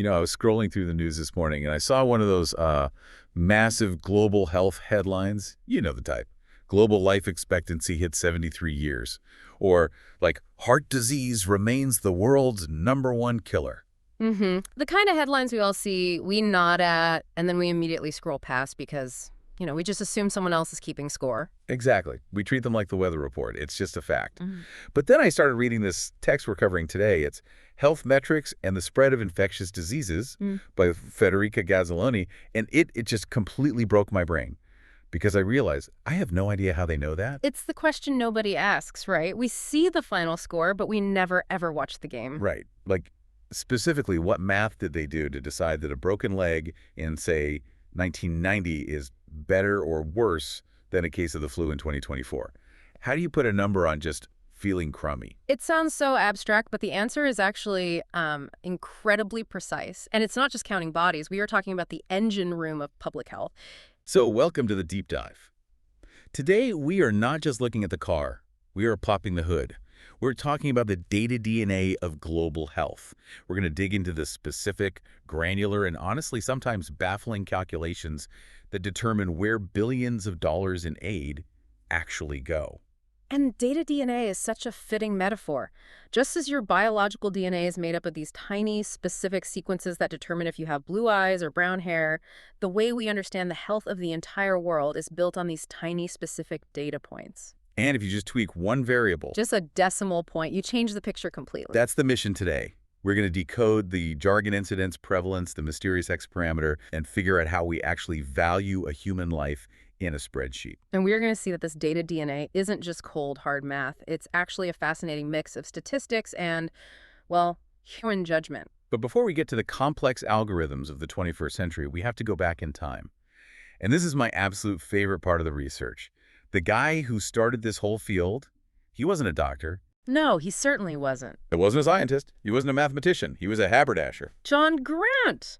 I was scrolling through the news this morning and I saw one of those massive global health headlines. You know the type. Global life expectancy hits 73 years. Or, like, heart disease remains the world's #1 killer. The kind of headlines we all see, we nod at, and then we immediately scroll past because, we just assume someone else is keeping score. Exactly. We treat them like the weather report. It's just a fact. Mhm. But then I started reading this text we're covering today. It's Health Metrics and the Spread of Infectious Diseases by Federica Gazzaloni, and it just completely broke my brain because I realized I have no idea how they know that. It's the question nobody asks, right? We see the final score, but we never, ever watch the game. Right. Like, specifically, what math did they do to decide that a broken leg in, say, 1990 is better or worse than a case of the flu in 2024? How do you put a number on just feeling crummy? It sounds so abstract, but the answer is actually incredibly precise. And it's not just counting bodies. We are talking about the engine room of public health. So welcome to the deep dive. Today, we are not just looking at the car. We are popping the hood. We're talking about the data DNA of global health. We're going to dig into the specific, granular, and honestly sometimes baffling calculations that determine where billions of dollars in aid actually go. And data DNA is such a fitting metaphor. Just as your biological DNA is made up of these tiny, specific sequences that determine if you have blue eyes or brown hair, the way we understand the health of the entire world is built on these tiny, specific data points. And if you just tweak one variable, Just a decimal point, you change the picture completely. that's the mission today. We're going to decode the jargon incidence, prevalence, the mysterious X parameter, and figure out how we actually value a human life in a spreadsheet. And we're going to see that this data DNA isn't just cold, hard math. It's actually a fascinating mix of statistics and, well, human judgment. But before we get to the complex algorithms of the 21st century, we have to go back in time. And this is my absolute favorite part of the research. The guy who started this whole field, he wasn't a doctor. No, he certainly wasn't. He wasn't a scientist. He wasn't a mathematician. He was a haberdasher. John Grant,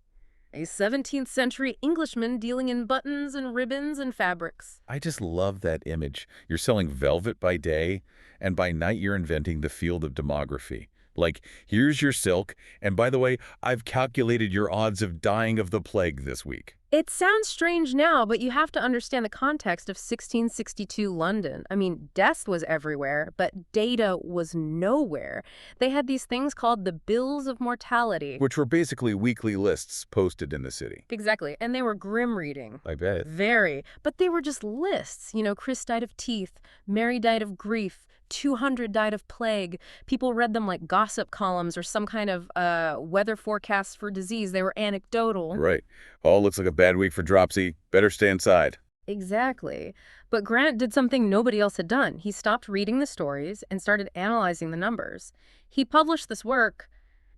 a 17th century Englishman dealing in buttons and ribbons and fabrics. I just love that image. You're selling velvet by day, and by night you're inventing the field of demography. Like, here's your silk, and by the way, I've calculated your odds of dying of the plague this week. It sounds strange now, but you have to understand the context of 1662 London. I mean, death was everywhere, but data was nowhere. They had these things called the Bills of Mortality. Which were basically weekly lists posted in the city. Exactly, and they were grim reading. I bet. Very. But they were just lists. Chris died of teeth, Mary died of grief, 200 died of plague. People read them like gossip columns or some kind of weather forecasts for disease. They were anecdotal. Right. Oh, looks like a bad week for dropsy. Better stay inside. Exactly. But Grant did something nobody else had done. He stopped reading the stories and started analyzing the numbers. He published this work,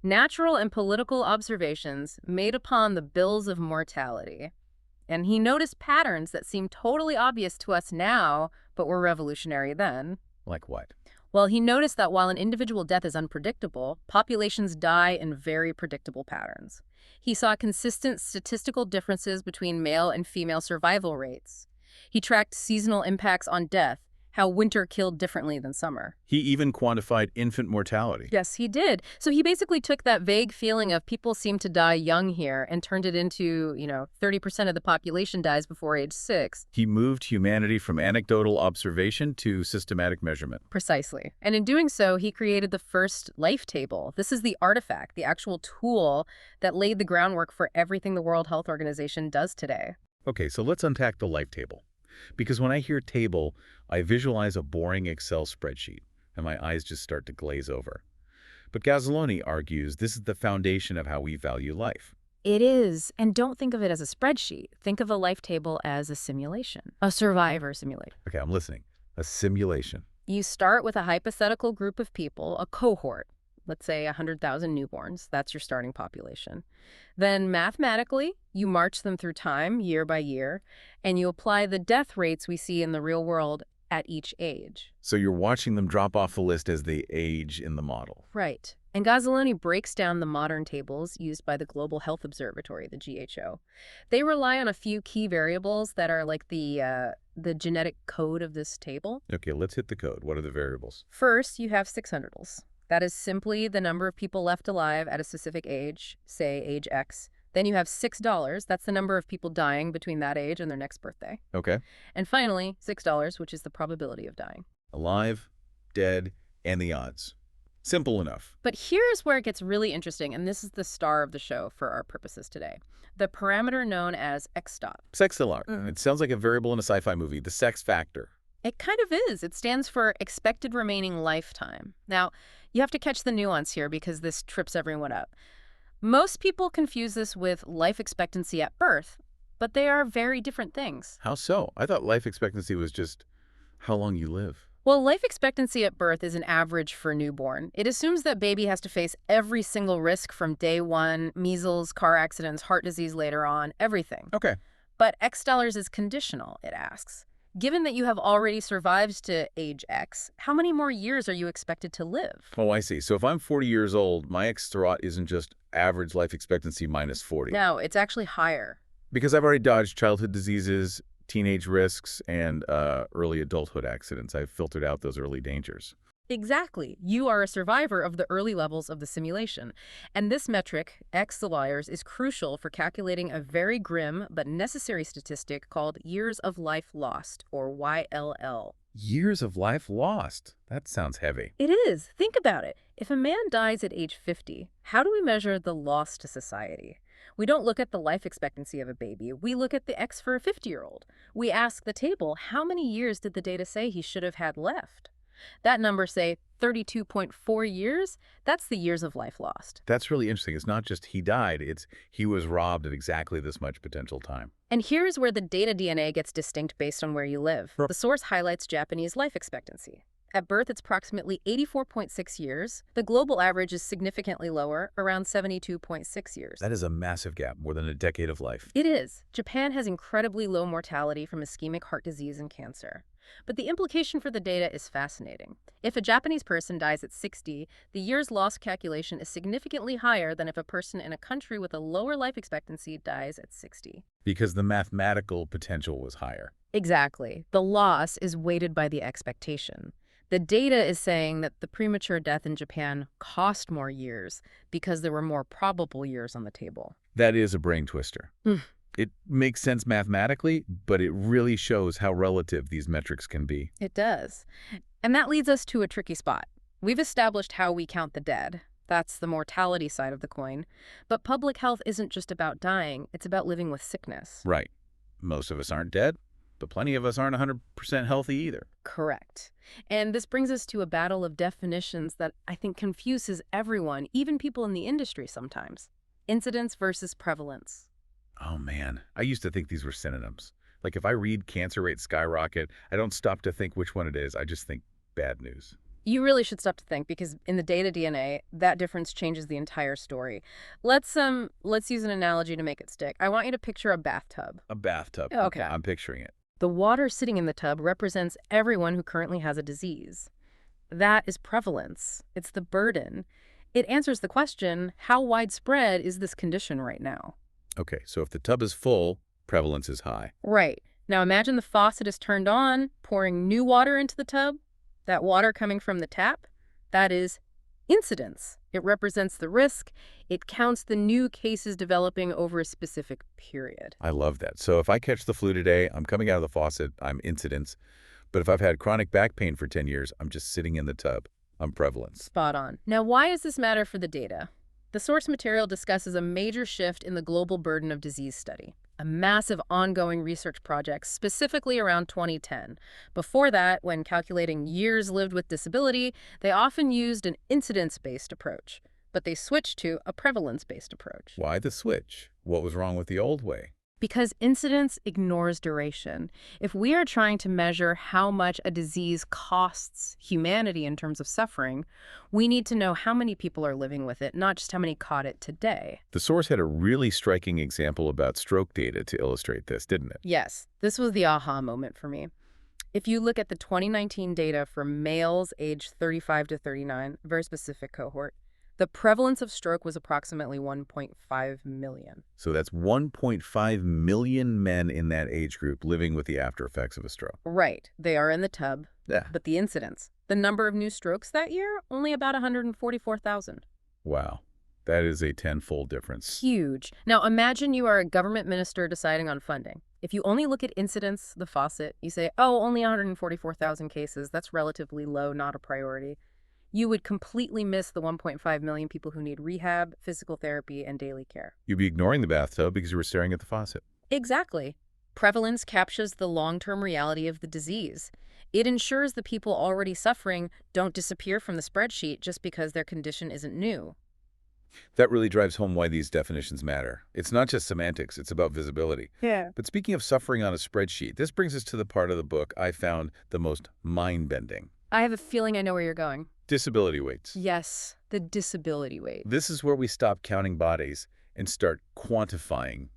Natural and Political Observations Made Upon the Bills of Mortality. And he noticed patterns that seem totally obvious to us now, but were revolutionary then. Like what? Well, he noticed that while an individual death is unpredictable, populations die in very predictable patterns. He saw consistent statistical differences between male and female survival rates. He tracked seasonal impacts on death, how winter killed differently than summer. He even quantified infant mortality. Yes, he did. So he basically took that vague feeling of people seem to die young here and turned it into, 30% of the population dies before age 6. He moved humanity from anecdotal observation to systematic measurement. Precisely. And in doing so, he created the first life table. This is the artifact, the actual tool that laid the groundwork for everything the World Health Organization does today. Okay, so let's unpack the life table. Because when I hear table, I visualize a boring Excel spreadsheet, and my eyes just start to glaze over. But Gazzaloni argues this is the foundation of how we value life. It is. And don't think of it as a spreadsheet. Think of a life table as a simulation, a survivor simulation. Okay, I'm listening. A simulation. You start with a hypothetical group of people, a cohort. Let's say 100,000 newborns. That's your starting population. Then mathematically, you march them through time, year by year, and you apply the death rates we see in the real world at each age. So you're watching them drop off the list as they age in the model. Right. And Gazzaloni breaks down the modern tables used by the Global Health Observatory, the WHO. They rely on a few key variables that are like the genetic code of this table. Okay, let's hit the code. What are the variables? First, you have 600s. That is simply the number of people left alive at a specific age, say age X. Then you have $6. That's the number of people dying between that age and their next birthday. Okay. And finally, $6, which is the probability of dying. Alive, dead, and the odds. Simple enough. But here's where it gets really interesting, and this is the star of the show for our purposes today. The parameter known as X stop. Sex alarm. It sounds like a variable in a sci-fi movie, the sex factor. It kind of is. It stands for expected remaining lifetime. Now, you have to catch the nuance here because this trips everyone up. Most people confuse this with life expectancy at birth, but they are very different things. How so? I thought life expectancy was just how long you live. Well, life expectancy at birth is an average for a newborn. It assumes that baby has to face every single risk from day one, measles, car accidents, heart disease later on, everything. Okay. But X dollars is conditional, it asks. Given that you have already survived to age X, how many more years are you expected to live? Oh, I see. So if I'm 40 years old, my X thought isn't just average life expectancy minus 40. No, it's actually higher. Because I've already dodged childhood diseases, teenage risks, and early adulthood accidents. I've filtered out those early dangers. Exactly. You are a survivor of the early levels of the simulation. And this metric, X liars, is crucial for calculating a very grim but necessary statistic called years of life lost, or YLL. Years of life lost. That sounds heavy. It is. Think about it. If a man dies at age 50, how do we measure the loss to society? We don't look at the life expectancy of a baby. We look at the X for a 50-year-old. We ask the table, how many years did the data say he should have had left? That number, say, 32.4 years, that's the years of life lost. That's really interesting. It's not just he died, it's he was robbed of exactly this much potential time. And here's where the data DNA gets distinct based on where you live. The source highlights Japanese life expectancy. At birth, it's approximately 84.6 years. The global average is significantly lower, around 72.6 years. That is a massive gap, more than a decade of life. It is. Japan has incredibly low mortality from ischemic heart disease and cancer. But the implication for the data is fascinating. If a Japanese person dies at 60, the years lost calculation is significantly higher than if a person in a country with a lower life expectancy dies at 60. Because the mathematical potential was higher. Exactly. The loss is weighted by the expectation. The data is saying that the premature death in Japan cost more years because there were more probable years on the table. That is a brain twister. It makes sense mathematically, but it really shows how relative these metrics can be. It does. And that leads us to a tricky spot. We've established how we count the dead. That's the mortality side of the coin. But public health isn't just about dying. It's about living with sickness. Right. Most of us aren't dead, but plenty of us aren't 100% healthy either. Correct. And this brings us to a battle of definitions that I think confuses everyone, even people in the industry sometimes. Incidence versus prevalence. Oh, man. I used to think these were synonyms. Like if I read cancer rate skyrocket, I don't stop to think which one it is. I just think bad news. You really should stop to think because in the data DNA, that difference changes the entire story. Let's use an analogy to make it stick. I want you to picture a bathtub. A bathtub. Okay. I'm picturing it. The water sitting in the tub represents everyone who currently has a disease. That is prevalence. It's the burden. It answers the question, how widespread is this condition right now? Okay, so if the tub is full, prevalence is high. Right. Now imagine the faucet is turned on, pouring new water into the tub. That water coming from the tap, that is incidence. It represents the risk. It counts the new cases developing over a specific period. I love that. So if I catch the flu today, I'm coming out of the faucet, I'm incidence. But if I've had chronic back pain for 10 years, I'm just sitting in the tub. I'm prevalence. Spot on. Now, why does this matter for the data? The source material discusses a major shift in the global burden of disease study, a massive ongoing research project specifically around 2010. Before that, when calculating years lived with disability, they often used an incidence-based approach, but they switched to a prevalence-based approach. Why the switch? What was wrong with the old way? Because incidence ignores duration. If we are trying to measure how much a disease costs humanity in terms of suffering, we need to know how many people are living with it, not just how many caught it today. The source had a really striking example about stroke data to illustrate this, didn't it? Yes, this was the aha moment for me. If you look at the 2019 data for males aged 35 to 39, very specific cohort, the prevalence of stroke was approximately 1.5 million. So that's 1.5 million men in that age group living with the after effects of a stroke. Right. They are in the tub, Yeah. but the incidence, The number of new strokes that year, only about 144,000. Wow. That is a tenfold difference. Huge. Now imagine you are a government minister deciding on funding. If you only look at incidence, the faucet, you say, oh, only 144,000 cases, that's relatively low, not a priority. You would completely miss the 1.5 million people who need rehab, physical therapy, and daily care. You'd be ignoring the bathtub because you were staring at the faucet. Exactly. Prevalence captures the long-term reality of the disease. It ensures the people already suffering don't disappear from the spreadsheet just because their condition isn't new. That really drives home why these definitions matter. It's not just semantics, it's about visibility. Yeah. But speaking of suffering on a spreadsheet, this brings us to the part of the book I found the most mind-bending. I have a feeling I know where you're going. Disability weights. Yes, the disability weight. This is where we stop counting bodies and start quantifying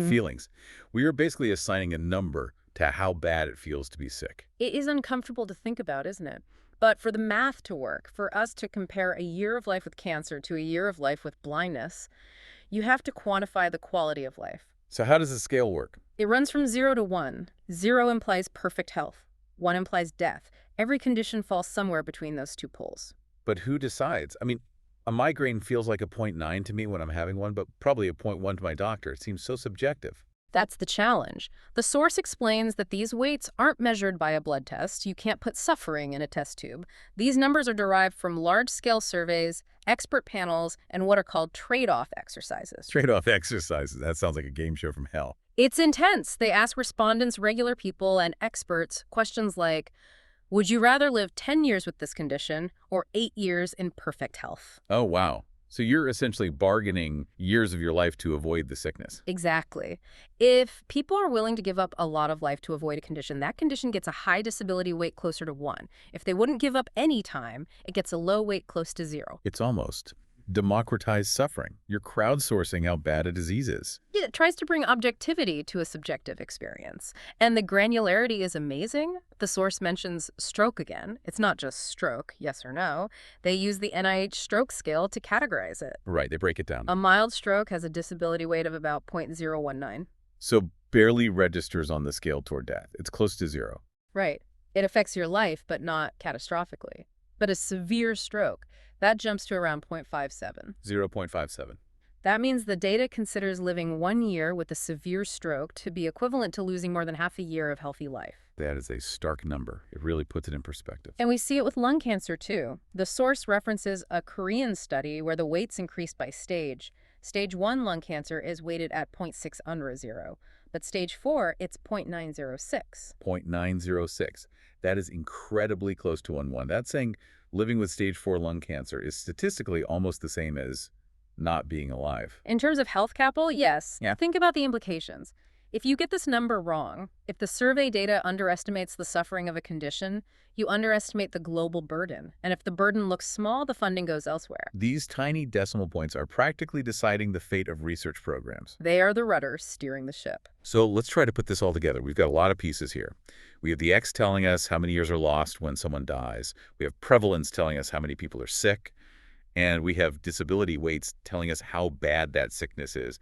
feelings. We are basically assigning a number to how bad it feels to be sick. It is uncomfortable to think about, isn't it? But for the math to work, for us to compare a year of life with cancer to a year of life with blindness, you have to quantify the quality of life. So how does the scale work? It runs from 0 to 1. 0 implies perfect health. 1 implies death. Every condition falls somewhere between those two poles. But who decides? I mean, a migraine feels like a 0.9 to me when I'm having one, but probably a 0.1 to my doctor. It seems so subjective. That's the challenge. The source explains that these weights aren't measured by a blood test. You can't put suffering in a test tube. These numbers are derived from large-scale surveys, expert panels, and what are called trade-off exercises. Trade-off exercises. That sounds like a game show from hell. It's intense. They ask respondents, regular people, and experts questions like, would you rather live 10 years with this condition or 8 years in perfect health? Oh, wow. So you're essentially bargaining years of your life to avoid the sickness. Exactly. If people are willing to give up a lot of life to avoid a condition, that condition gets a high disability weight closer to 1. If they wouldn't give up any time, it gets a low weight close to 0. It's almost democratized suffering. You're crowdsourcing how bad a disease is. It tries to bring objectivity to a subjective experience. And the granularity is amazing. The source mentions stroke again. It's not just stroke, yes or no. They use the NIH stroke scale to categorize it. Right, they break it down. A mild stroke has a disability weight of about 0.019. So barely registers on the scale toward death. It's close to 0. Right. It affects your life, but not catastrophically. But a severe stroke, that jumps to around 0.57. 0.57. That means the data considers living 1 year with a severe stroke to be equivalent to losing more than half a year of healthy life. That is a stark number. It really puts it in perspective. And we see it with lung cancer, too. The source references a Korean study where the weights increased by stage. Stage 1 lung cancer is weighted at 0.6 under a 0. But stage 4, it's 0.906. 0.906. That is incredibly close to 1.1. That's saying living with stage 4 lung cancer is statistically almost the same as not being alive. In terms of health capital, yes. Yeah. Think about the implications. If you get this number wrong, if the survey data underestimates the suffering of a condition, you underestimate the global burden. And if the burden looks small, the funding goes elsewhere. These tiny decimal points are practically deciding the fate of research programs. They are the rudder steering the ship. So let's try to put this all together. We've got a lot of pieces here. We have the X telling us how many years are lost when someone dies. We have prevalence telling us how many people are sick. And we have disability weights telling us how bad that sickness is.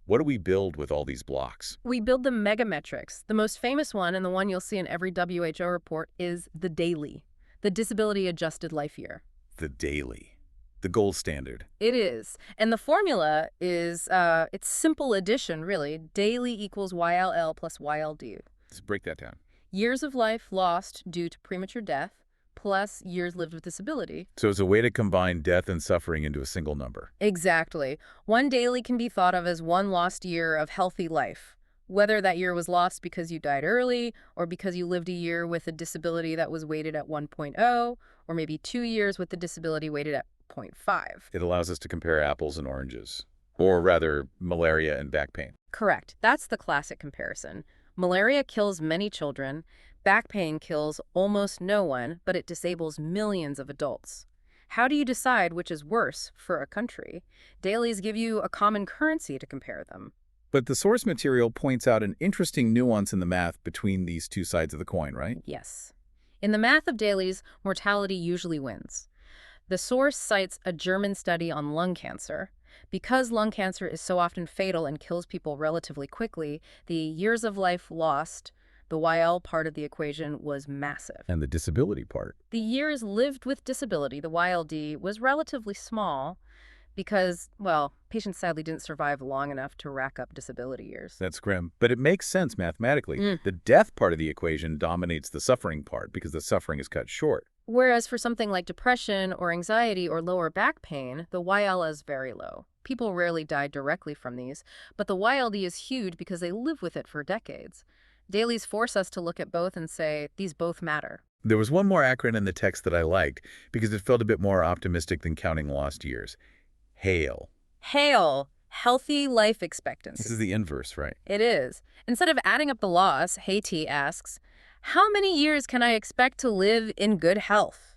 What do we build with all these blocks? We build the megametrics. The most famous one, and the one you'll see in every WHO report, is the daily, the disability-adjusted life year. The daily, the gold standard. It is. And the formula is, it's simple addition, really. Daily equals YLL plus YLD. Let's break that down. Years of life lost due to premature death, plus years lived with disability. So it's a way to combine death and suffering into a single number. Exactly. One daily can be thought of as one lost year of healthy life, whether that year was lost because you died early or because you lived a year with a disability that was weighted at 1.0, or maybe 2 years with the disability weighted at 0.5. It allows us to compare apples and oranges, or rather malaria and back pain. Correct. That's the classic comparison. Malaria kills many children. Back pain kills almost no one, but it disables millions of adults. How do you decide which is worse for a country? Dailies give you a common currency to compare them. But the source material points out an interesting nuance in the math between these two sides of the coin, right? Yes. In the math of dailies, mortality usually wins. The source cites a German study on lung cancer. Because lung cancer is so often fatal and kills people relatively quickly, the years of life lost The YL part of the equation was massive. And the disability part. The years lived with disability, the YLD, was relatively small because, well, patients sadly didn't survive long enough to rack up disability years. That's grim. But it makes sense mathematically. Mm. The death part of the equation dominates the suffering part because the suffering is cut short. Whereas for something like depression or anxiety or lower back pain, the YL is very low. People rarely die directly from these, but the YLD is huge because they live with it for decades. Dailies force us to look at both and say, these both matter. There was one more acronym in the text that I liked because it felt a bit more optimistic than counting lost years. HAIL. HAIL, healthy life This expectancy. is the inverse, right? It is. Instead of adding up the loss, Haiti asks, how many years can I expect to live in good health?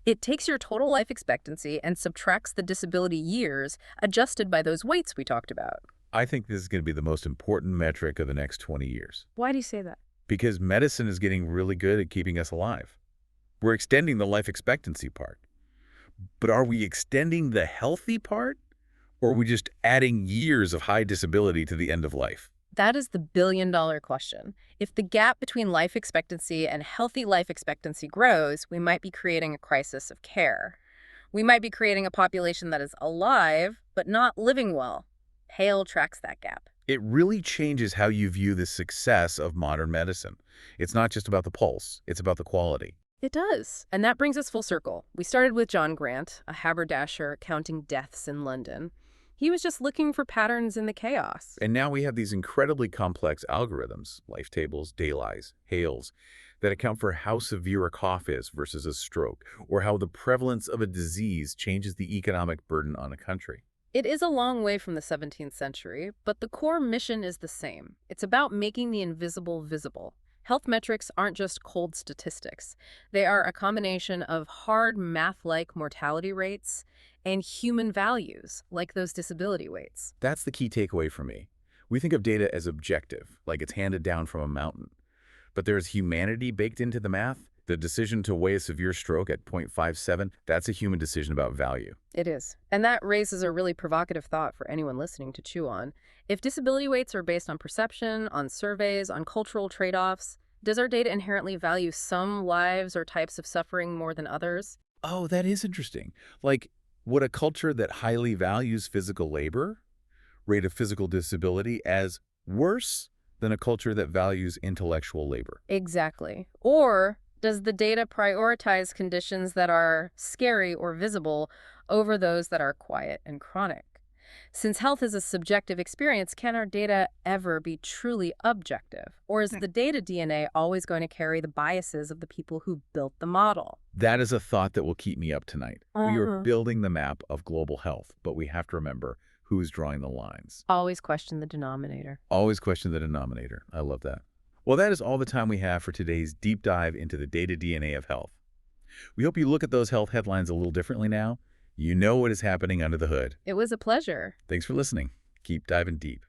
It takes your total life expectancy and subtracts the disability years adjusted by those weights we talked about. I think this is going to be the most important metric of the next 20 years Why do you say that? because medicine is getting really good at keeping us alive. We're extending the life expectancy part. But are we extending the healthy part, or are we just adding years of high disability to the end of life? That is the billion-dollar question. If the gap between life expectancy and healthy life expectancy grows, we might be creating a crisis of care. We might be creating a population that is alive, but not living well. HAIL tracks that gap. It really changes how you view the success of modern medicine. It's not just about the pulse, it's about the quality. It does. And that brings us full circle. We started with John Grant, a haberdasher counting deaths in London. He was just looking for patterns in the chaos. And now we have these incredibly complex algorithms, life tables, daylines, HAILs, that account for how severe a cough is versus a stroke, or how the prevalence of a disease changes the economic burden on a country. It is a long way from the 17th century, but the core mission is the same. It's about making the invisible visible. Health metrics aren't just cold statistics. They are a combination of hard math-like mortality rates and human values, like those disability weights. That's the key takeaway for me. We think of data as objective, like it's handed down from a mountain. But there's humanity baked into the math. The decision to weigh a severe stroke at 0.57, that's a human decision about value. It is. And that raises a really provocative thought for anyone listening to chew on. If disability weights are based on perception, on surveys, on cultural trade-offs, does our data inherently value some lives or types of suffering more than others? Oh, that is interesting. Like, would a culture that highly values physical labor rate a physical disability as worse than a culture that values intellectual labor? Exactly. Or does the data prioritize conditions that are scary or visible over those that are quiet and chronic? Since health is a subjective experience, can our data ever be truly objective? Or is the data DNA always going to carry the biases of the people who built the model? That is a thought that will keep me up tonight. We are Uh-huh. building the map of global health, but we have to remember who is drawing the lines. Always question the denominator. Always question the denominator. I love that. Well, that is all the time we have for today's deep dive into the data DNA of health. We hope you look at those health headlines a little differently now. You know what is happening under the hood. It was a pleasure. Thanks for listening. Keep diving deep.